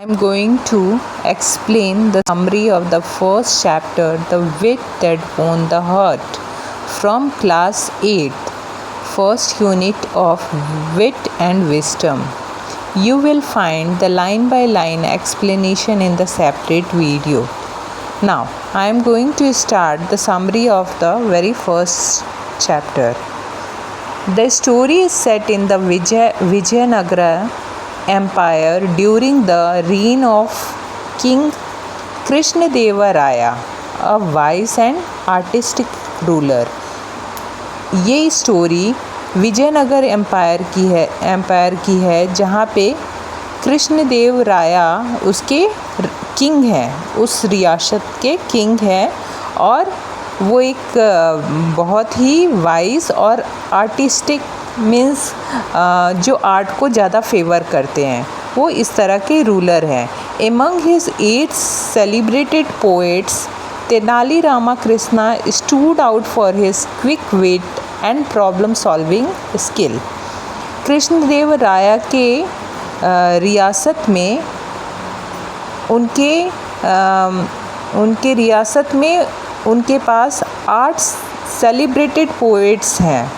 I'm going to explain the summary of the first chapter, The Wit That Won the Heart, from class 8th, first unit of Wit and Wisdom. You will find the line by line explanation in the separate video. Now, I am going to start the summary of the very first chapter. The story is set in the Vijayanagara Empire during the reign of King Krishnadeva Raya, a wise and artistic ruler. ये story Vijayanagar empire की है जहाँ पे कृष्णदेव राया उसके king हैं, उस रियासत के किंग हैं और वो एक बहुत ही वाइज और आर्टिस्टिक मीन्स जो आर्ट को ज़्यादा फेवर करते हैं, वो इस तरह के रूलर हैं. Among his 8 celebrated poets Tenali Ramakrishna stood out for his quick wit and problem solving skill. Krishnadeva Raya के रियासत में उनके पास 8 सेलिब्रेटेड पोएट्स हैं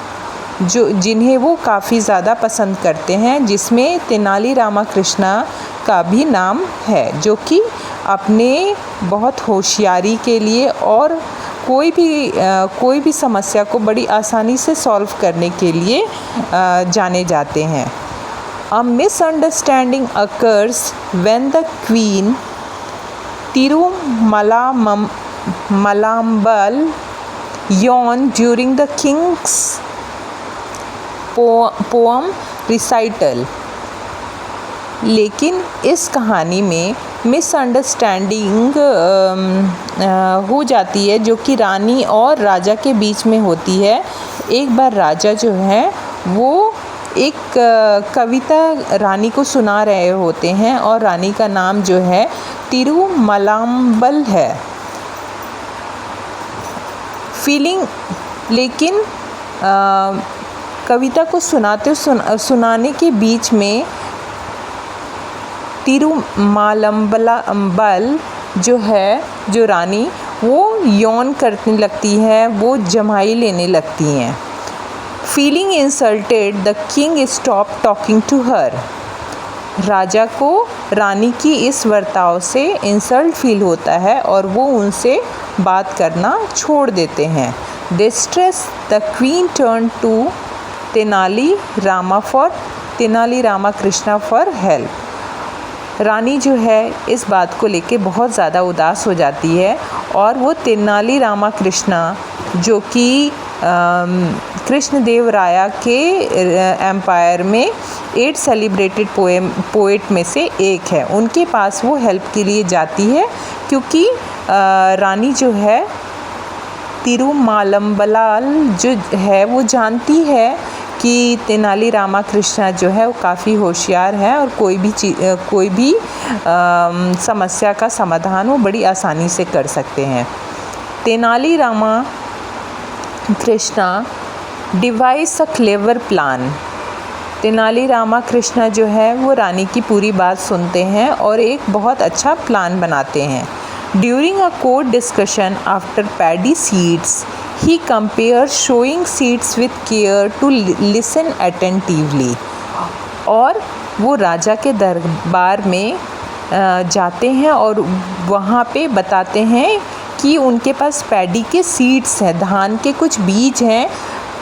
जिन्हें वो काफ़ी ज़्यादा पसंद करते हैं, जिसमें तेनाली रामाकृष्णा का भी नाम है, जो कि अपने बहुत होशियारी के लिए और कोई भी समस्या को बड़ी आसानी से सॉल्व करने के लिए जाने जाते हैं. A misunderstanding occurs when the queen Tirumalamba yawned during the king's poem recital. लेकिन इस कहानी में मिसअंडरस्टैंडिंग हो जाती है जो कि रानी और राजा के बीच में होती है. एक बार राजा जो है वो एक कविता रानी को सुना रहे होते हैं और रानी का नाम जो है तिरुमलाम्बल है. लेकिन कविता को सुनाने के बीच में तिरुमलाम्बल जो रानी वो यौन करने लगती है, वो जमाई लेने लगती हैं. Feeling insulted the king stop talking to her. राजा को रानी की इस वर्ताव से इंसल्ट फील होता है और वो उनसे बात करना छोड़ देते हैं. Distress the queen turn to Tenali Ramakrishna for help. रानी जो है इस बात को लेके बहुत ज़्यादा उदास हो जाती है और वो तेनाली रामाकृष्णा जो कि कृष्णदेव राया के एम्पायर में 8 सेलिब्रेटेड पोएट में से एक है, उनके पास वो हेल्प के लिए जाती है, क्योंकि रानी जो है तिरुमलाम्बल जो है वो जानती है कि तेनाली रामाकृष्णा जो है वो काफ़ी होशियार है और कोई भी समस्या का समाधान वो बड़ी आसानी से कर सकते हैं. Tenali Ramakrishna device a clever plan. Tenali Ramakrishna जो है वो रानी की पूरी बात सुनते हैं और एक बहुत अच्छा प्लान बनाते हैं. During a court discussion after paddy seeds he compares showing seeds with care to listen attentively. और वो राजा के दरबार में जाते हैं और वहाँ पे बताते हैं कि उनके पास पैडी के सीड्स हैं, धान के कुछ बीज हैं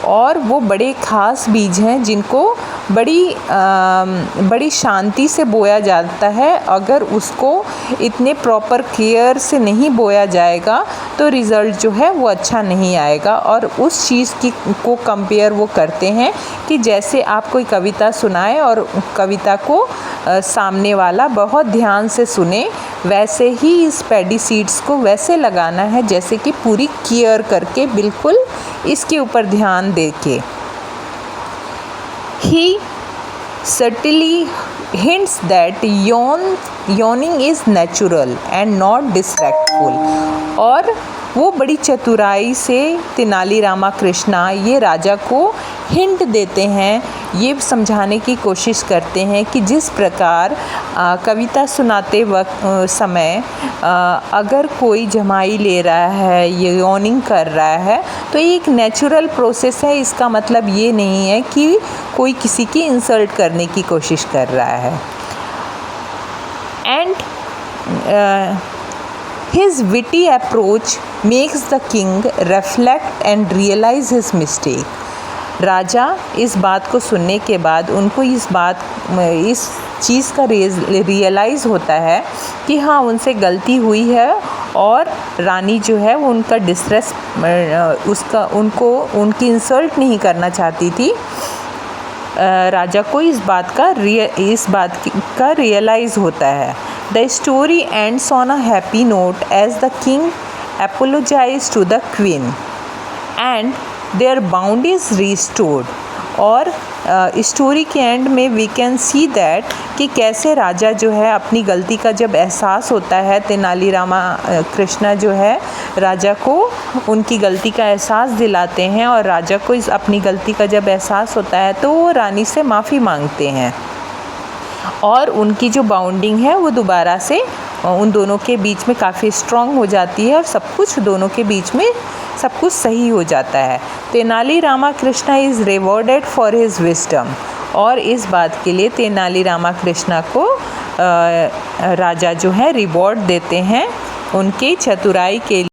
और वो बड़े ख़ास बीज हैं जिनको बड़ी शांति से बोया जाता है. अगर उसको इतने प्रॉपर केयर से नहीं बोया जाएगा तो रिज़ल्ट जो है वो अच्छा नहीं आएगा. और उस चीज़ को कंपेयर वो करते हैं कि जैसे आप कोई कविता सुनाए और कविता को सामने वाला बहुत ध्यान से सुने, वैसे ही इस पैडी सीड्स को वैसे लगाना है जैसे कि पूरी केयर करके, बिल्कुल इसके ऊपर ध्यान देके. He subtly hints that yawning is natural and not disrespectful. और वो बड़ी चतुराई से तेनाली रामा कृष्णा ये राजा को हिंट देते हैं, ये समझाने की कोशिश करते हैं कि जिस प्रकार कविता सुनाते वक्त समय अगर कोई जमाई ले रहा है, यॉर्निंग कर रहा है, तो ये एक नेचुरल प्रोसेस है। इसका मतलब ये नहीं है कि कोई किसी की इंसल्ट करने की कोशिश कर रहा है। And his witty approach makes the king reflect and realize his mistake. राजा इस बात को सुनने के बाद उनको इस चीज़ का रियलाइज़ होता है कि हाँ उनसे गलती हुई है, और रानी जो है वो उनका उनकी इंसल्ट नहीं करना चाहती थी। राजा को इस बात का रियलाइज़ होता है। The story ends on a happy note as the king apologizes to the queen and their bond is restored. और स्टोरी के एंड में वी कैन सी दैट कि कैसे राजा जो है अपनी गलती का जब एहसास होता है, तेनाली रामा कृष्णा जो है राजा को उनकी गलती का एहसास दिलाते हैं, और राजा को अपनी गलती का जब एहसास होता है तो वो रानी से माफ़ी मांगते हैं, और उनकी जो बाउंडिंग है वो दोबारा से उन दोनों के बीच में काफ़ी स्ट्रॉन्ग हो जाती है, और सब कुछ दोनों के बीच में सब कुछ सही हो जाता है। Tenali Rama Krishna is rewarded for his wisdom, और इस बात के लिए तेनाली रामा कृष्णा को राजा जो है रिवॉर्ड देते हैं उनकी चतुराई के लिए।